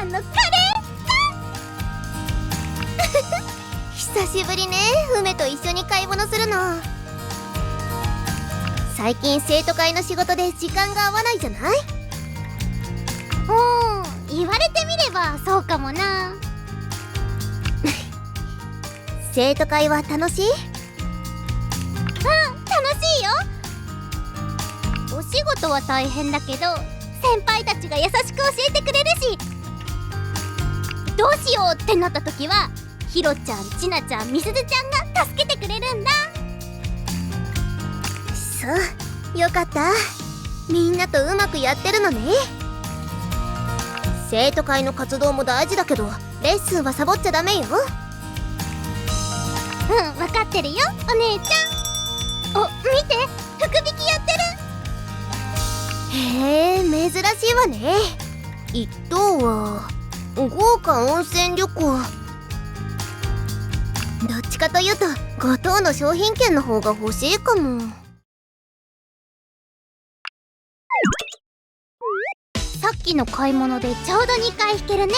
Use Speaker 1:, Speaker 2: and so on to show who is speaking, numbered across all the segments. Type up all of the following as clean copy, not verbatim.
Speaker 1: んのカレー久しぶりね、梅と一緒に買い物するの。最近生徒会の仕事で時間が合わないじゃない？言われてみればそうかもな。生徒会は楽しい？楽しいよ。お仕事は大変だけど先輩たちが優しく教えてくれるし、どうしようってなった時はひろちゃん、ちなちゃん、みすずちゃんが助けてくれるんだ。そう、よかった。みんなとうまくやってるのね。生徒会の活動も大事だけどレッスンはサボっちゃダメよ。分かってるよ、お姉ちゃん。お、見て、福引きやってる。へえ、珍しいわね。一等は豪華温泉旅行。どっちかというと5等の商品券の方が欲しいかも。さっきの買い物でちょうど2回引けるね。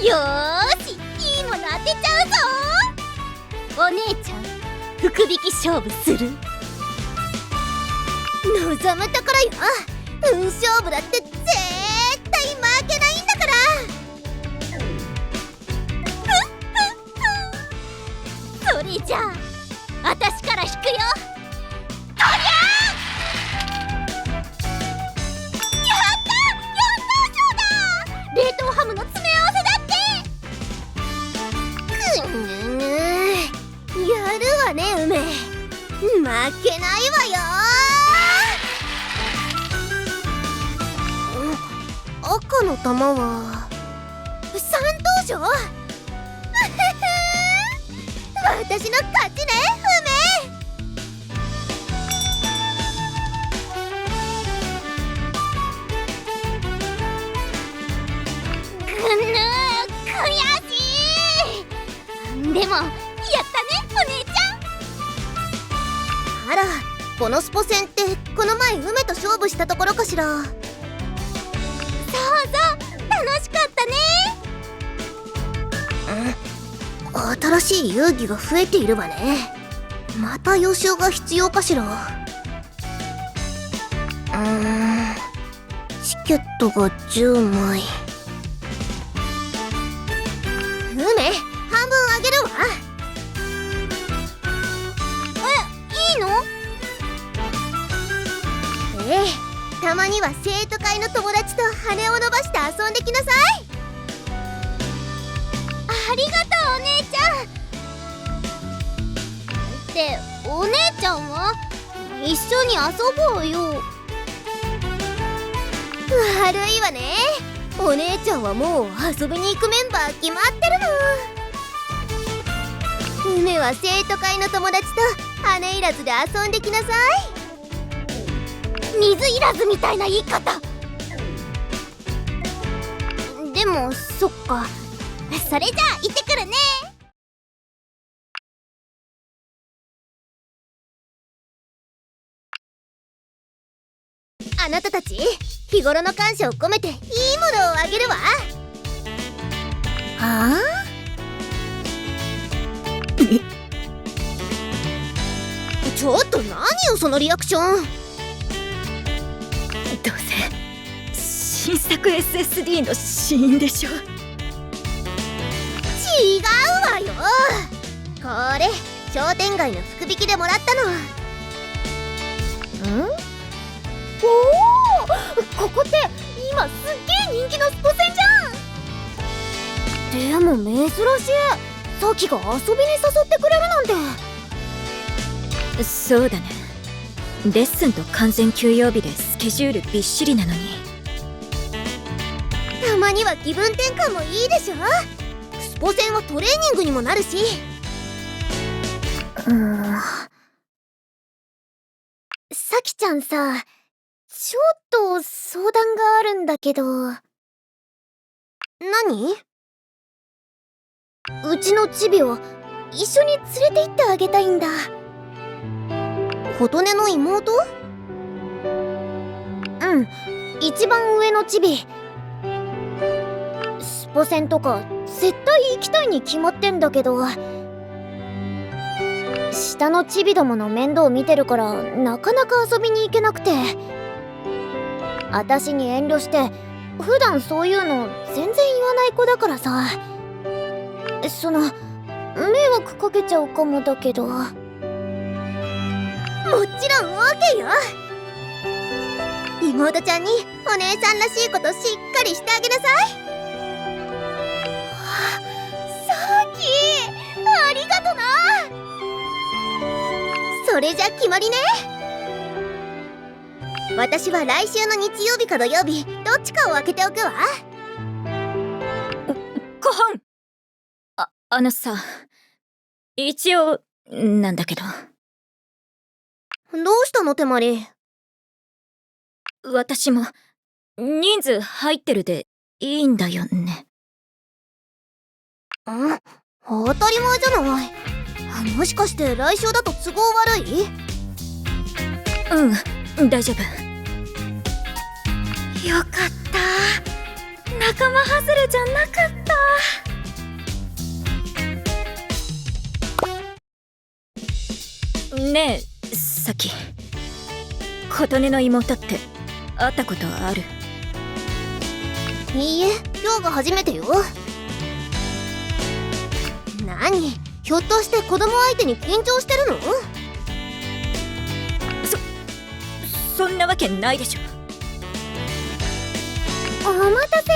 Speaker 1: よーし、いいもの当てちゃうぞ。お姉ちゃん、福引き勝負する？望むところよ。運勝負だって絶対負けないんだから。それじゃあ私から引くよ。とりゃ冷凍ハムの詰め合わせだって。やるわね、梅。負けないわよ。赤の玉は3等賞。私の勝ちね、でもやったね、お姉ちゃん。あら、このスポ戦ってこの前梅と勝負したところかしら。そうそう、楽しかったね。新しい遊戯が増えているわね。また予習が必要かしら。チケットが10枚。梅、半分あげるわ。いいの？ええ、たまには生徒会の友達と羽を伸ばして遊んできなさい。ありがとう、お姉ちゃん。ってお姉ちゃんは？一緒に遊ぼうよ。悪いわね。お姉ちゃんはもう遊びに行くメンバー決まってるの。梅は生徒会の友達と羽いらずで遊んできなさい。水いらずみたいな言い方。でもそっか。それじゃあ行ってくるね。あなたたち、日頃の感謝を込めていいものをあげるわ。はあ？ちょっと何よそのリアクション。
Speaker 2: どうせ新作 SSD の試飲でしょ。
Speaker 1: 違うわよ。これ商店街の福引きでもらったの。おお、ここって今すっげえ人気のスポセンじゃん。でも珍しい。さきが遊びに誘ってくれるなんて。
Speaker 2: そうだね。レッスンと完全休養日でスケジュールびっしりなのに。
Speaker 1: たまには気分転換もいいでしょ。スポセンはトレーニングにもなるし。さきちゃんさ、ちょっと相談があるんだけど。何？うちのチビを一緒に連れて行ってあげたいんだ。琴音の妹？うん、一番上のチビ、
Speaker 3: ゴ戦とか絶対行きたいに決まってんだけど、下のチビどもの面倒見てるからなかなか遊びに行けなくて、私に遠慮して普段そういうの全然言わない子だからさ、迷惑かけちゃうかもだけど。もちろん OK よ。妹ちゃんにお姉さんらしいことしっかりしてあげなさい。さっきありがとな。それじゃ決まりね。私は来週の日曜日か土曜日どっちかを開けておくわ。
Speaker 2: ごはん。あのさ、一応なんだけど。
Speaker 3: どうしたの手まり。
Speaker 2: 私も人数入ってるでいいんだよね。
Speaker 3: 当たり前じゃない。もしかして来週だと都合悪い？
Speaker 2: うん、大丈夫。よかった。仲間外れじゃなかった。ねえ、さき、琴音の妹って会ったことある？
Speaker 3: いいえ、今日が初めてよ。何？ひょっとして子供相手に緊張してるの？
Speaker 2: そんなわけないでしょ。
Speaker 3: お待たせ。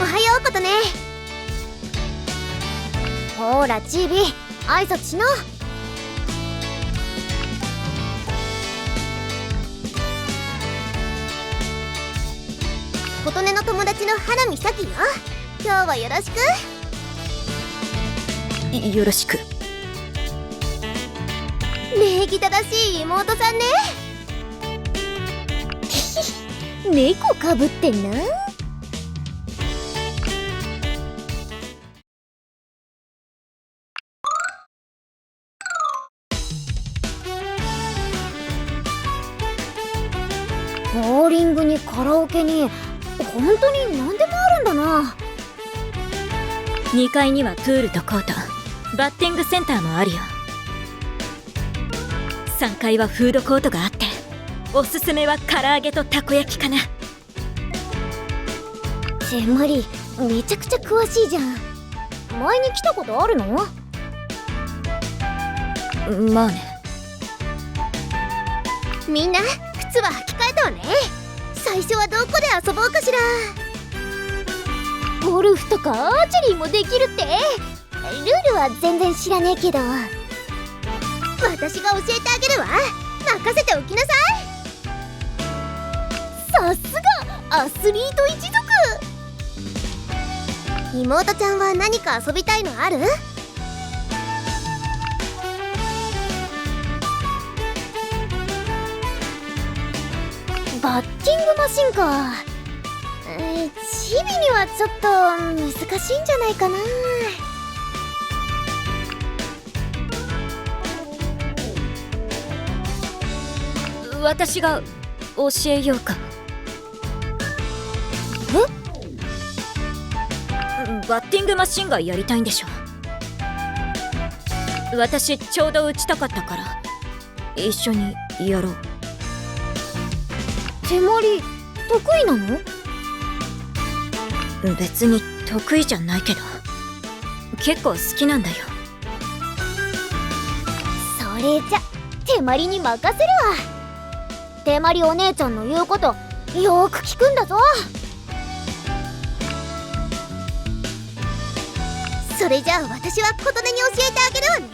Speaker 3: おはよう琴音。ほらチビ、挨拶しな。琴音の友達の花見咲よ。今日はよろしく。
Speaker 2: よろしく。
Speaker 3: 礼儀正しい妹さんね。猫かぶってんな。ボーリングにカラオケに本当に何でもあるんだな。
Speaker 2: 2階にはプールとコート、バッティングセンターもあるよ。3階はフードコートがあって、おすすめは唐揚げとたこ焼きかな。
Speaker 3: 手まり、めちゃくちゃ詳しいじゃん。前に来たことあるの？
Speaker 2: まあね。
Speaker 3: みんな靴は履き替えたわね。最初はどこで遊ぼうかしら。ゴルフとかアーチェリーもできるって。ルールは全然知らねえけど、私が教えてあげるわ。任せておきなさい。さすがアスリート一族。妹ちゃんは何か遊びたいのある？バッティングマシンか。チビにはちょっと難しいんじゃないかな。
Speaker 2: 私が教えようか。バッティングマシンがやりたいんでしょ。私ちょうど打ちたかったから一緒にやろう。
Speaker 3: 手まり得意なの？
Speaker 2: 別に得意じゃないけど結構好きなんだよ。
Speaker 3: それじゃ手まりに任せるわ。手まりお姉ちゃんの言うことよーく聞くんだぞ。それじゃあ私は琴音に教えてあげるわね。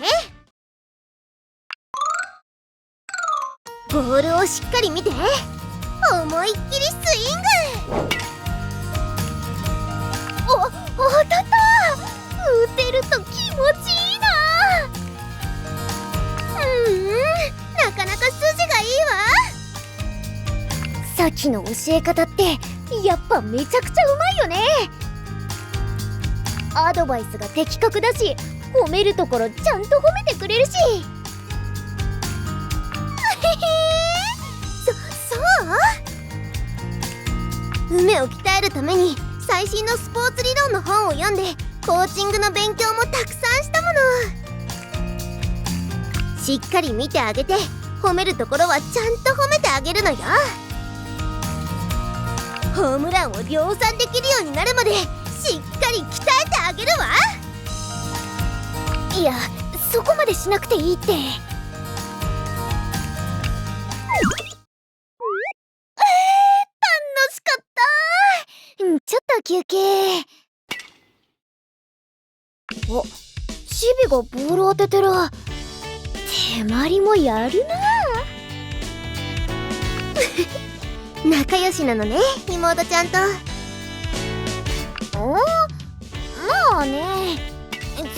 Speaker 3: ボールをしっかり見て、思いっきりスイング。当たった。打てると気持ちいいな。なかなか筋がいいわ。さっきの教え方ってやっぱめちゃくちゃうまいよね。アドバイスが的確だし、褒めるところちゃんと褒めてくれるし。そう梅を鍛えために最新のスポーツ理論の本を読んでコーチングの勉強もたくさんしたもの。しっかり見てあげて、褒めるところはちゃんと褒めてあげるのよ。ホームランを量産できるようになるまでしっかり鍛えてあげるわ。いや、そこまでしなくていいって。楽しかった。ちょっと休憩。お、チビがボール当ててる。手まりもやるな。仲良しなのね、妹ちゃんと。まあね。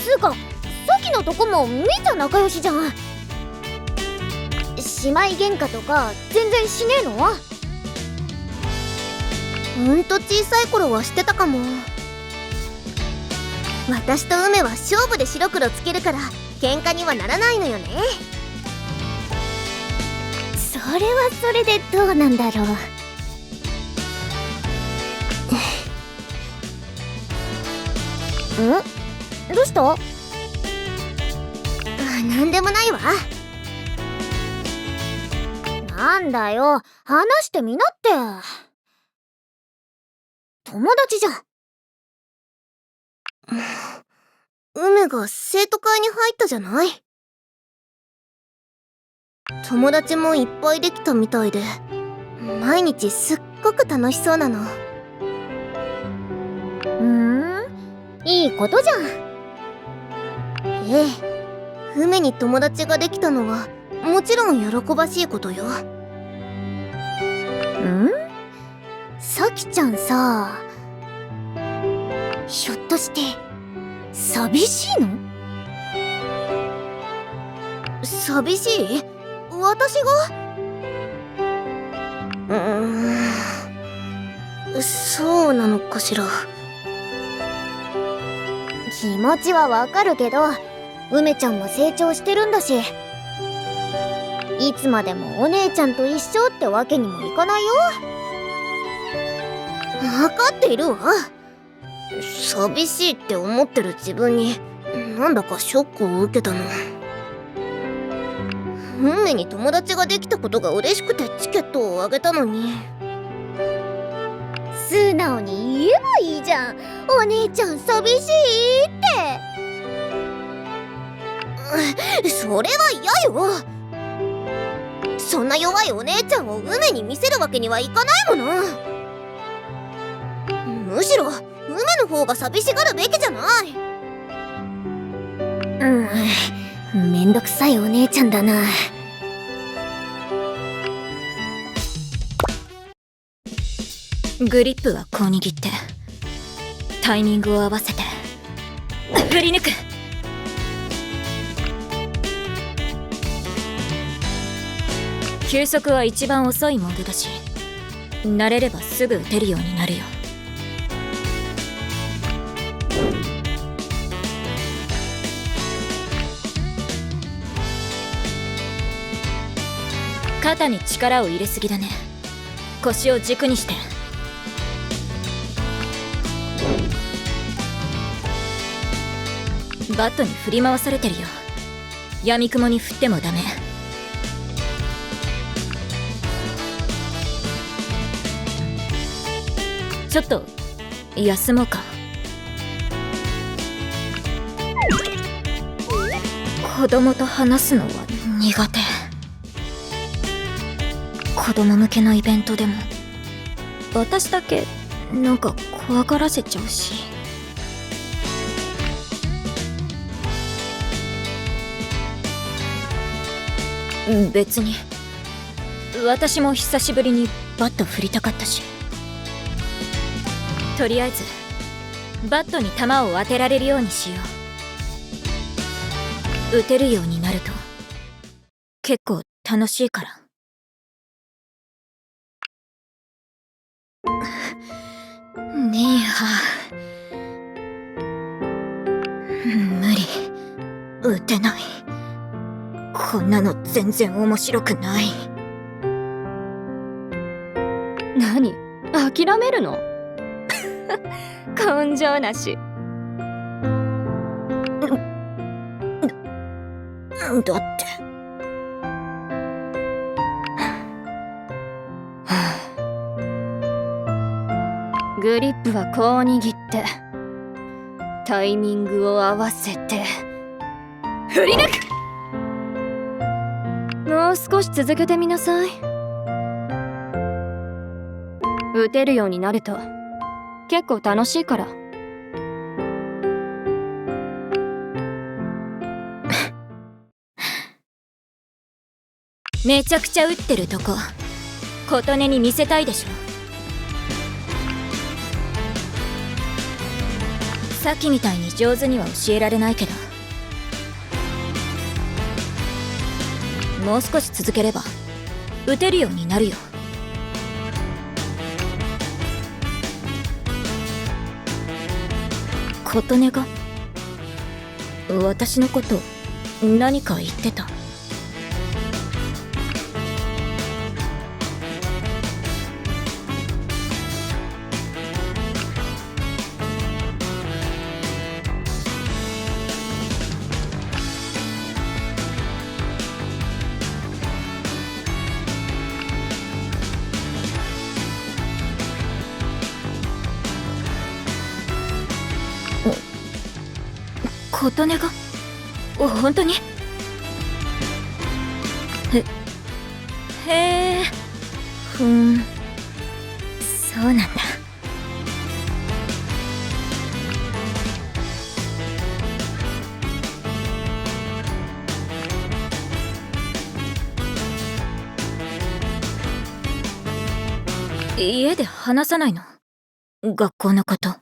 Speaker 3: つうか、さっきのとこもめっちゃ仲良しじゃん。姉妹喧嘩とか全然しねえの？小さい頃はしてたかも。私と梅は勝負で白黒つけるから喧嘩にはならないのよね。それはそれでどうなんだろう。どうした？なんでもないわ。なんだよ、話してみなって。友達じゃん。梅が生徒会に入ったじゃない。友達もいっぱいできたみたいで、毎日すっごく楽しそうなの。いいことじゃん。ええ、梅に友達ができたのはもちろん喜ばしいことよ。さきちゃんさ、ひょっとして寂しいの？寂しい？私が？そうなのかしら。気持ちはわかるけど、梅ちゃんも成長してるんだし、いつまでもお姉ちゃんと一緒ってわけにもいかないよ。わかっているわ。寂しいって思ってる自分になんだかショックを受けたの。梅に友達ができたことが嬉しくてチケットをあげたのに。素直に言えばいいじゃん。お姉ちゃん寂しいって。それは嫌よ。そんな弱いお姉ちゃんを梅に見せるわけにはいかないもの。むしろ梅の方が寂しがるべきじゃない。めんどくさいお姉ちゃんだな。
Speaker 2: グリップはこう握ってタイミングを合わせて振り抜く。球速は一番遅いモードだし、慣れればすぐ打てるようになるよ。肩に力を入れすぎだね。腰を軸にして。バットに振り回されてるよ。闇雲に振ってもダメ。ちょっと休もうか。子供と話すのは苦手。子供向けのイベントでも私だけなんか怖がらせちゃうし。別に私も久しぶりにバット振りたかったし。とりあえずバットに球を当てられるようにしよう。打てるようになると結構楽しいから。ねえは無理、打てない。こんなの全然面白くない。
Speaker 4: 何？諦めるの？
Speaker 2: 根性なし。だって。グリップはこう握ってタイミングを合わせて振り抜く。もう少し続けてみなさい。打てるようになると結構楽しいから。めちゃくちゃ打ってるとこ琴音に見せたいでしょ。さっきみたいに上手には教えられないけど、もう少し続ければ打てるようになるよ。琴音が私のこと何か言ってた？琴音が本当に？へえ、そうなんだ。家で話さないの？学校のこと。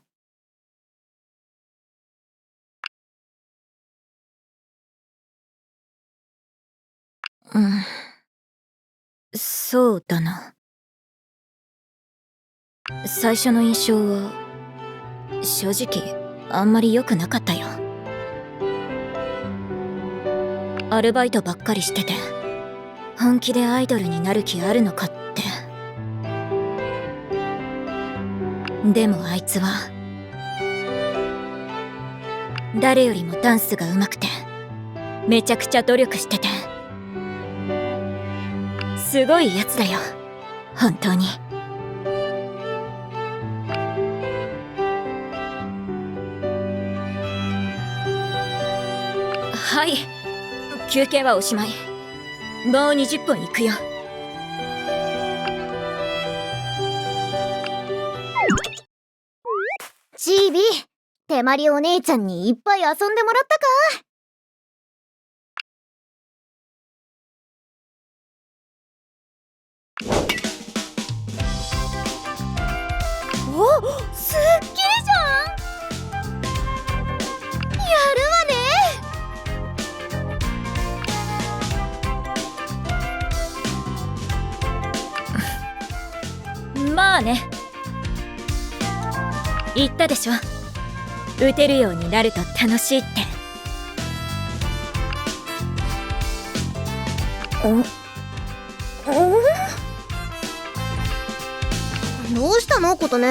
Speaker 2: そうだな。最初の印象は正直あんまり良くなかったよ。アルバイトばっかりしてて本気でアイドルになる気あるのかって。でもあいつは誰よりもダンスが上手くてめちゃくちゃ努力しててすごいやつだよ、本当に。はい、休憩はおしまい。もう20分行くよ。
Speaker 3: チービー、手まりお姉ちゃんにいっぱい遊んでもらったか？お、すっきりじゃん。やる
Speaker 2: わね。まあね、言ったでしょ、打てるようになると楽しいって。
Speaker 3: どうしたの琴音？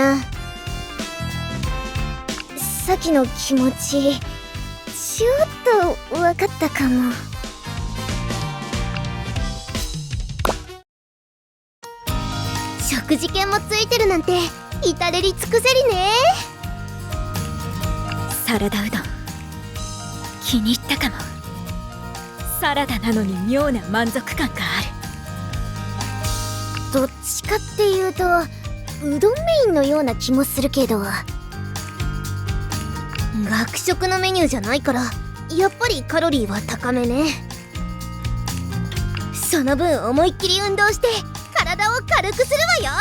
Speaker 3: さっきの気持ちちょっと分かったかも。食事券もついてるなんて至れり尽くせりね。
Speaker 2: サラダうどん気に入ったかも。サラダなのに妙な満足感がある。
Speaker 3: どっちかっていうとうどんメインのような気もするけど、学食のメニューじゃないからやっぱりカロリーは高めね。その分思いっきり運動して体を軽くするわよ。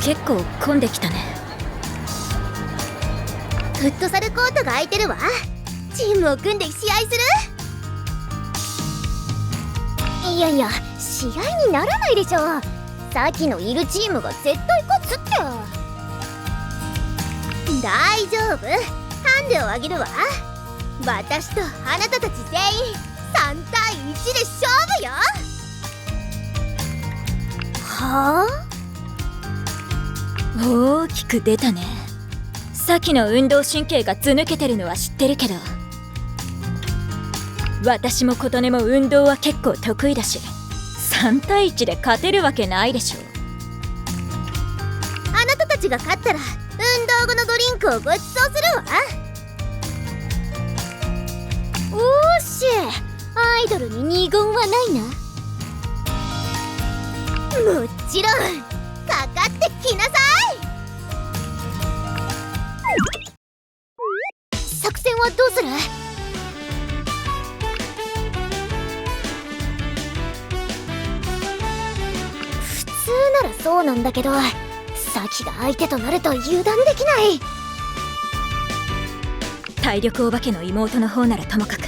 Speaker 2: 結構混んできたね。
Speaker 3: フットサルコートが空いてるわ。チームを組んで試合する？いやいや、試合にならないでしょ。さっきのいるチームが絶対勝つって。大丈夫、ハンデをあげるわ。私とあなたたち全員3対1で勝負よ。はあ？
Speaker 2: 大きく出たね。さっきの運動神経がず抜けてるのは知ってるけど、私も琴音も運動は結構得意だし、3対1で勝てるわけないでしょ。
Speaker 3: あなたたちが勝ったら運動後のドリンクをご馳走するわ。おーし、アイドルに二言はないな。もちろんかかってきなさい。作戦はどうする？普通ならそうなんだけど、サキが相手となると油断できない。
Speaker 2: 体力お化けの妹の方ならともかく、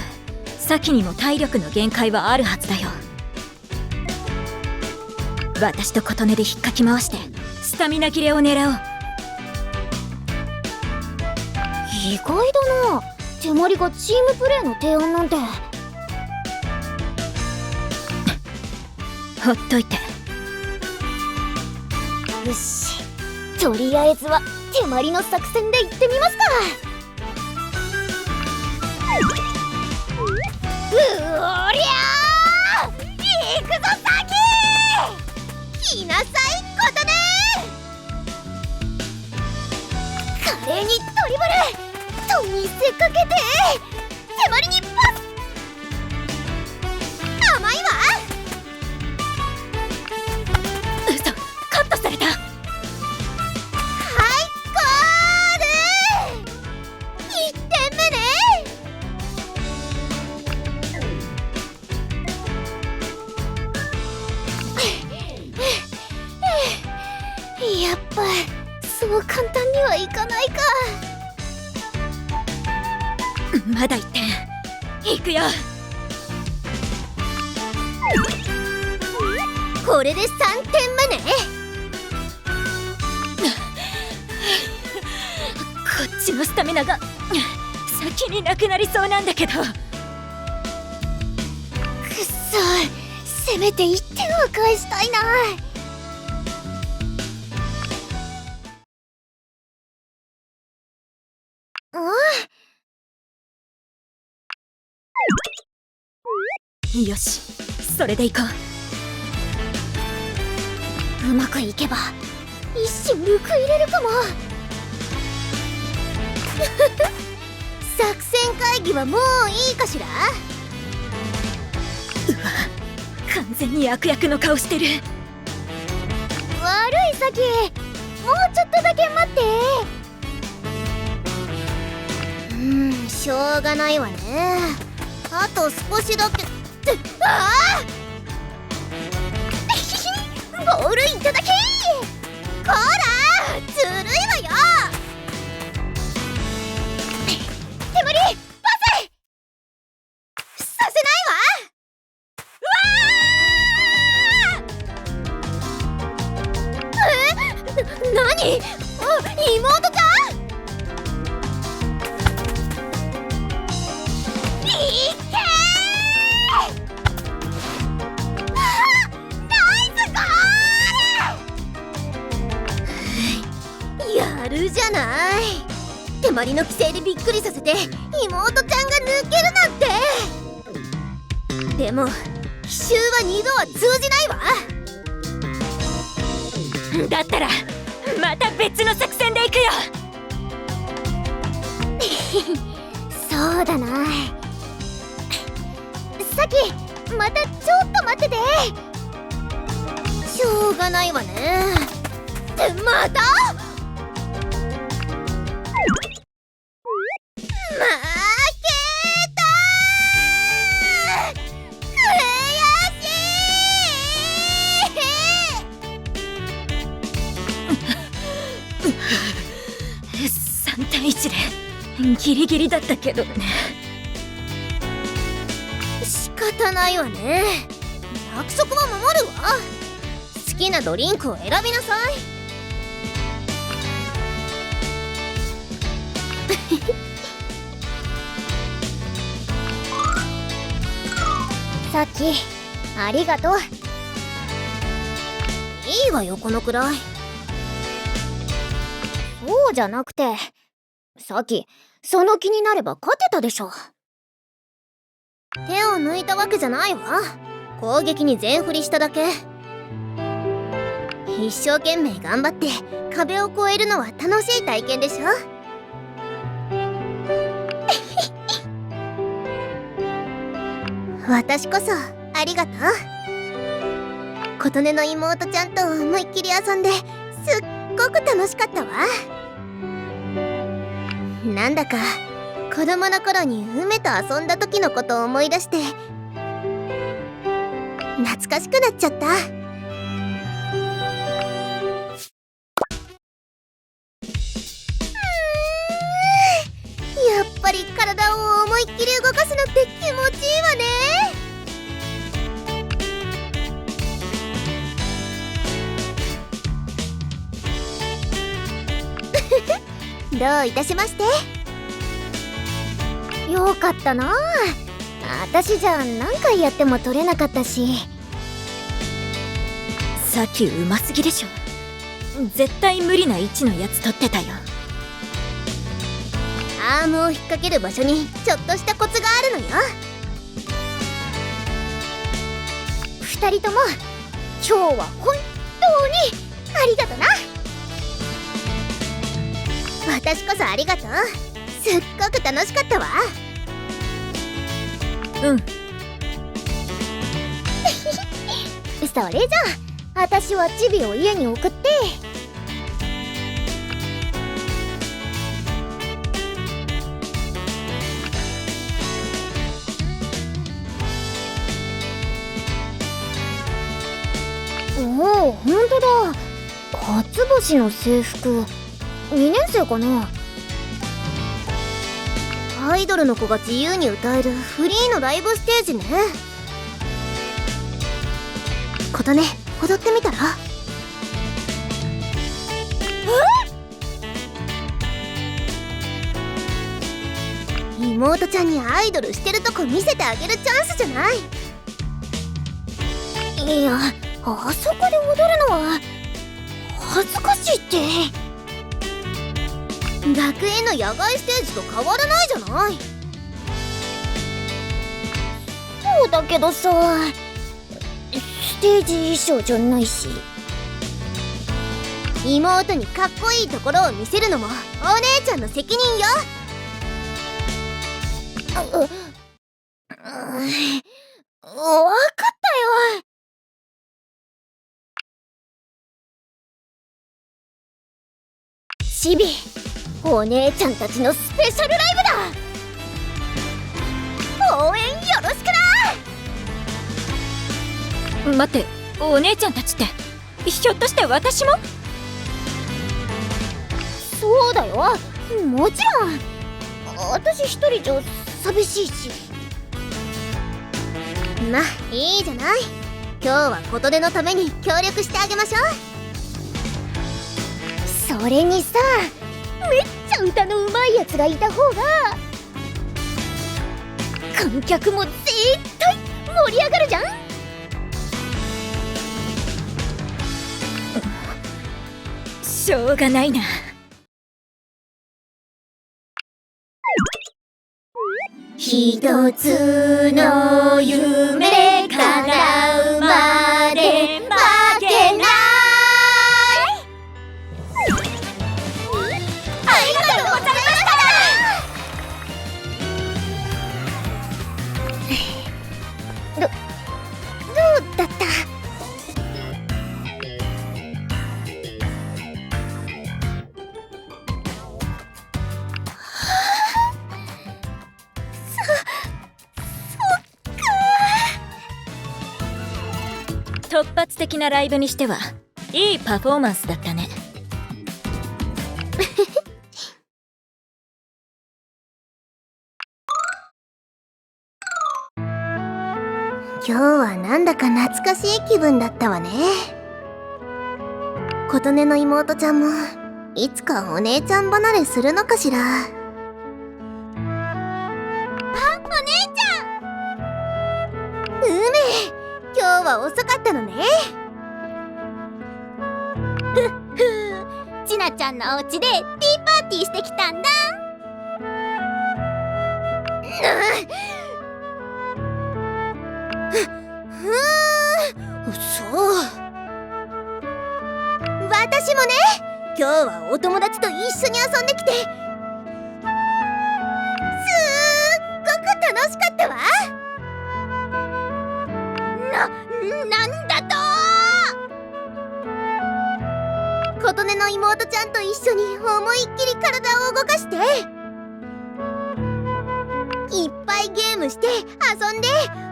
Speaker 2: サキにも体力の限界はあるはずだよ。私と琴音で引っかき回してスタミナ切れを狙おう。
Speaker 3: 意外だな、手まりがチームプレーの提案なんて。
Speaker 2: ほっといて。
Speaker 3: よし、とりあえずは手まりの作戦で行ってみますか。うおりゃー、行くぞサキ！来なさい琴音！華麗にドリブルと見せかけて手まりにパス！甘いわ！
Speaker 2: 嘘、カットされた。
Speaker 3: はい、ゴール！1点目ね。やっぱそう簡単にはいかないか。
Speaker 2: まだ1点。いくよ。
Speaker 3: これで3点目ね。
Speaker 2: こっちのスタミナが先になくなりそうなんだけど。
Speaker 3: くっそ、せめて1点は返したいな。
Speaker 2: よし、それでいこ
Speaker 3: うまくいけば一瞬報いれるかも。作戦会議はもういいかしら？
Speaker 2: う。完全に悪役の顔してる。
Speaker 3: 悪いサキ、もうちょっとだけ待って。しょうがないわね。あと少しだけ。ああボールいただき！こらずるいわよ！手まりパス！させないわ！何？妹ちゃん？いけー！やるじゃない。手まりの規制でびっくりさせて妹ちゃんが抜けるなんて。でも奇襲は2度は通じないわ。
Speaker 2: だったらまた別の作戦で行くよ。
Speaker 3: そうだな。さき、またちょっと待ってて。しょうがないわね。また？負けたー！悔しい
Speaker 2: 3対1でギリギリだったけどね。
Speaker 3: 仕方ないわね。約束は守るわ。好きなドリンクを選びなさい。さっきありがとう。いいわよこのくらい。そうじゃなくて、さっきその気になれば勝てたでしょ。手を抜いたわけじゃないわ。攻撃に全振りしただけ。一生懸命頑張って壁を越えるのは楽しい体験でしょ。私こそありがとう。琴音の妹ちゃんと思いっきり遊んですっごく楽しかったわ。なんだか子供の頃に梅と遊んだ時のことを思い出して懐かしくなっちゃった。やっぱり体を思いっきり動かすのって気持ちいいわね。どういたしまして。よかったな。私じゃ何回やっても取れなかったし。
Speaker 2: さっきうますぎでしょ。絶対無理な位置のやつ取ってたよ。
Speaker 3: アームを引っ掛ける場所にちょっとしたコツがあるのよ。二人とも今日は本当にありがとな。私こそありがとう。すっごく楽しかったわ。
Speaker 2: うん。
Speaker 3: それじゃあ私はチビを家に送って。おお、ほんとだ。初星の制服2年生かな。アイドルの子が自由に歌えるフリーのライブステージね。琴音、踊ってみたら？妹ちゃんにアイドルしてるとこ見せてあげるチャンスじゃない。いや、あそこで踊るのは恥ずかしいって。学園の野外ステージと変わらないじゃない。そうだけどさ、ステージ衣装じゃないし。妹にかっこいいところを見せるのもお姉ちゃんの責任よ。わかったよ。チビ、お姉ちゃんたちのスペシャルライブだ。応援よろしくな。
Speaker 2: 待って、お姉ちゃんたちってひょっとして私も？
Speaker 3: そうだよ、もちろん。私一人じゃ寂しいし。まあいいじゃない。今日は琴音のために協力してあげましょう。それにさ、めっちゃ歌のうまいやつがいた方が観客も絶対盛り上がるじゃん。
Speaker 2: しょうがないな。
Speaker 3: 一つの夢叶うまで負けない。ありがとうございました。どうだった？
Speaker 2: 突発的なライブにしてはいいパフォーマンスだったね。
Speaker 3: 今日はなんだか懐かしい気分だったわね。琴音の妹ちゃんもいつかお姉ちゃん離れするのかしら。あ、お姉ちゃん。梅、今日は遅かったのね。
Speaker 1: ゃんのお家でティーパーティーしてきたんだ。
Speaker 3: そう私もね今日はお友達と一緒に遊んできてすっごく楽しかったわ。
Speaker 1: なんだと
Speaker 3: 琴音の妹ちゃんと一緒に思いっきり体を動かしていっぱいゲームして遊んで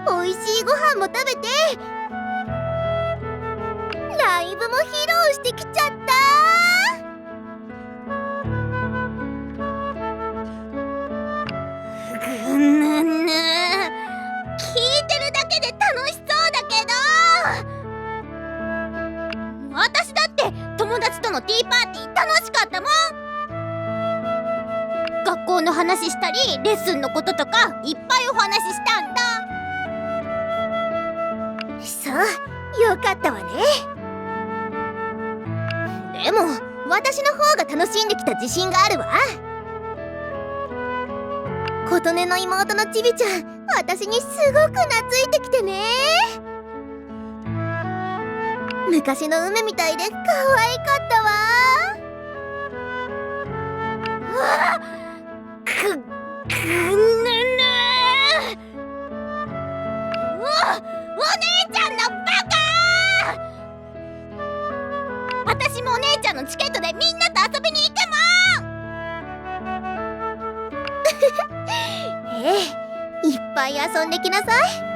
Speaker 3: おいしいご飯も食べてライブも披露してきちゃった。
Speaker 1: ぐぬぬ聞いてるだけで楽しそうだけど、私だって友達とのティーパーティー楽しかったもん。学校の話したりレッスンのこととかいっぱいお話ししたんだ。
Speaker 3: そうよかったわね。でも私の方が楽しんできた自信があるわ。琴音の妹のちびちゃん私にすごく懐いてきてね。昔の梅みたいで可愛かったわ。
Speaker 1: ぐぬぬお姉ちゃんのバカ。私もお姉ちゃんのチケットでみんなと遊びに行くもん。
Speaker 3: ええいっぱい遊んできなさい。